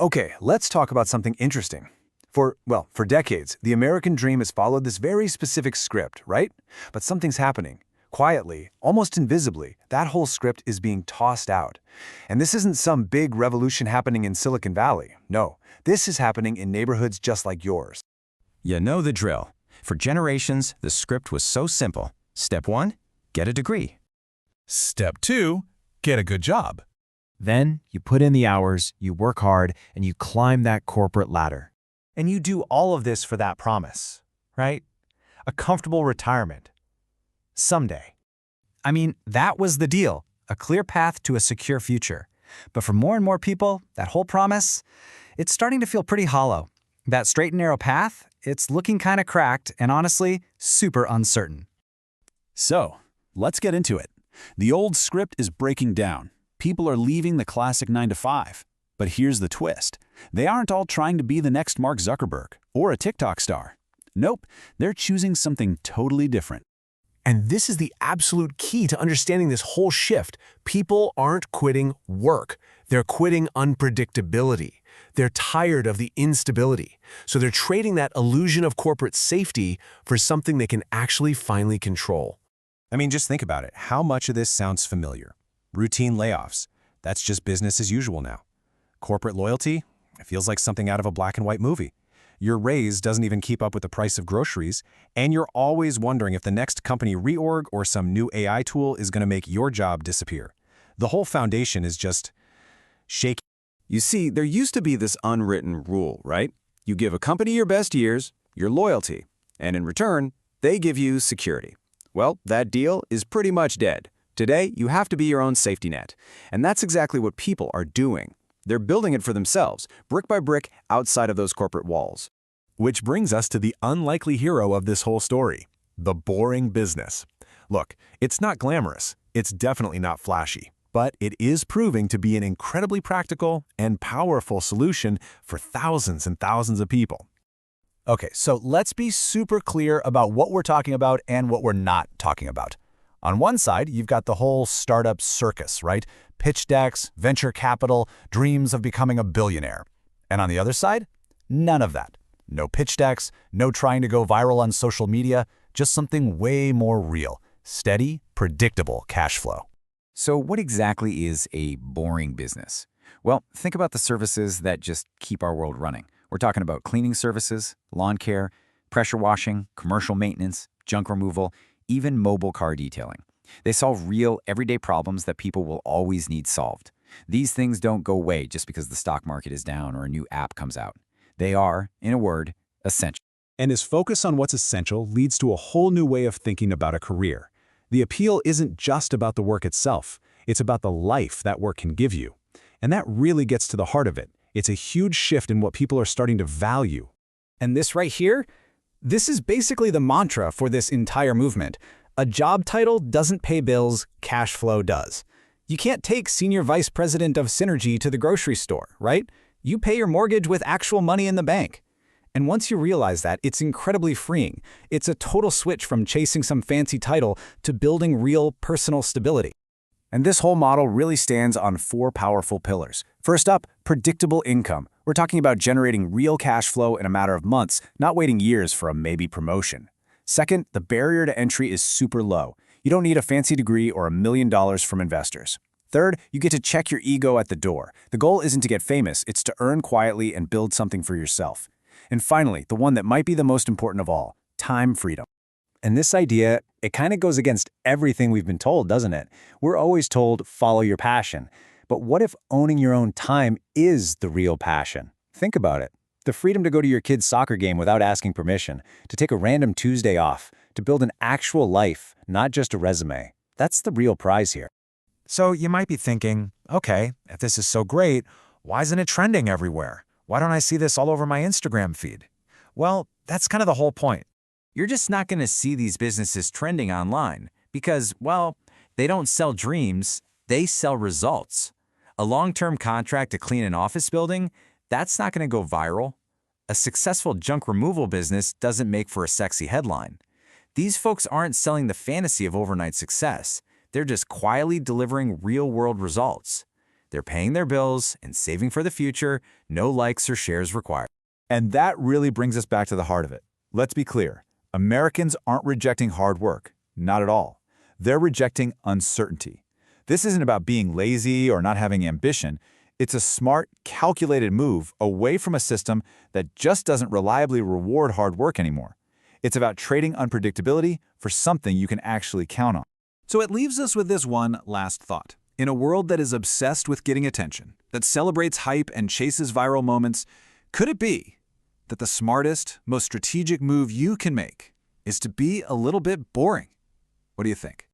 Okay, let's talk about something interesting. For decades, the American dream has followed this very specific script, right? But something's happening. Quietly, almost invisibly, that whole script is being tossed out. And this isn't some big revolution happening in Silicon Valley. No, this is happening in neighborhoods just like yours. You know the drill. For generations, the script was so simple. Step 1, get a degree. Step 2, get a good job. Then you put in the hours, you work hard, and you climb that corporate ladder. And you do all of this for that promise, right? A comfortable retirement. Someday. I mean, that was the deal, a clear path to a secure future. But for more and more people, that whole promise, it's starting to feel pretty hollow. That straight and narrow path, it's looking kind of cracked and honestly, super uncertain. So, let's get into it. The old script is breaking down. People are leaving the classic 9 to 5. But here's the twist. They aren't all trying to be the next Mark Zuckerberg or a TikTok star. Nope, they're choosing something totally different. And this is the absolute key to understanding this whole shift. People aren't quitting work. They're quitting unpredictability. They're tired of the instability. So they're trading that illusion of corporate safety for something they can actually finally control. I mean, just think about it. How much of this sounds familiar? Routine layoffs. That's just business as usual now. Corporate loyalty? It feels like something out of a black and white movie. Your raise doesn't even keep up with the price of groceries, and you're always wondering if the next company reorg or some new AI tool is going to make your job disappear. The whole foundation is just shaky. You see, there used to be this unwritten rule, right? You give a company your best years, your loyalty, and in return, they give you security. Well, that deal is pretty much dead. Today, you have to be your own safety net. And that's exactly what people are doing. They're building it for themselves, brick by brick, outside of those corporate walls. Which brings us to the unlikely hero of this whole story, the boring business. Look, it's not glamorous. It's definitely not flashy. But it is proving to be an incredibly practical and powerful solution for thousands and thousands of people. Okay, so let's be super clear about what we're talking about and what we're not talking about. On one side, you've got the whole startup circus, right? Pitch decks, venture capital, dreams of becoming a billionaire. And on the other side, none of that. No pitch decks, no trying to go viral on social media, just something way more real. Steady, predictable cash flow. So what exactly is a boring business? Well, think about the services that just keep our world running. We're talking about cleaning services, lawn care, pressure washing, commercial maintenance, junk removal, even mobile car detailing. They solve real, everyday problems that people will always need solved. These things don't go away just because the stock market is down or a new app comes out. They are, in a word, essential. And his focus on what's essential leads to a whole new way of thinking about a career. The appeal isn't just about the work itself. It's about the life that work can give you. And that really gets to the heart of it. It's a huge shift in what people are starting to value. And this right here, this is basically the mantra for this entire movement. A job title doesn't pay bills, cash flow does. You can't take Senior Vice President of Synergy to the grocery store, right? You pay your mortgage with actual money in the bank. And once you realize that, it's incredibly freeing. It's a total switch from chasing some fancy title to building real personal stability. And this whole model really stands on 4 powerful pillars. First up, predictable income. We're talking about generating real cash flow in a matter of months, not waiting years for a maybe promotion. Second, the barrier to entry is super low. You don't need a fancy degree or $1 million from investors. Third, you get to check your ego at the door. The goal isn't to get famous, it's to earn quietly and build something for yourself. And finally, the one that might be the most important of all, time freedom. And this idea, it kind of goes against everything we've been told, doesn't it? We're always told, follow your passion. But what if owning your own time is the real passion? Think about it. The freedom to go to your kid's soccer game without asking permission, to take a random Tuesday off, to build an actual life, not just a resume. That's the real prize here. So you might be thinking, okay, if this is so great, why isn't it trending everywhere? Why don't I see this all over my Instagram feed? Well, that's kind of the whole point. You're just not going to see these businesses trending online because, well, they don't sell dreams, they sell results. A long-term contract to clean an office building, that's not going to go viral. A successful junk removal business doesn't make for a sexy headline. These folks aren't selling the fantasy of overnight success. They're just quietly delivering real-world results. They're paying their bills and saving for the future, no likes or shares required. And that really brings us back to the heart of it. Let's be clear. Americans aren't rejecting hard work. Not at all. They're rejecting uncertainty. This isn't about being lazy or not having ambition. It's a smart, calculated move away from a system that just doesn't reliably reward hard work anymore. It's about trading unpredictability for something you can actually count on. So it leaves us with this one last thought. In a world that is obsessed with getting attention, that celebrates hype and chases viral moments, could it be that the smartest, most strategic move you can make is to be a little bit boring? What do you think?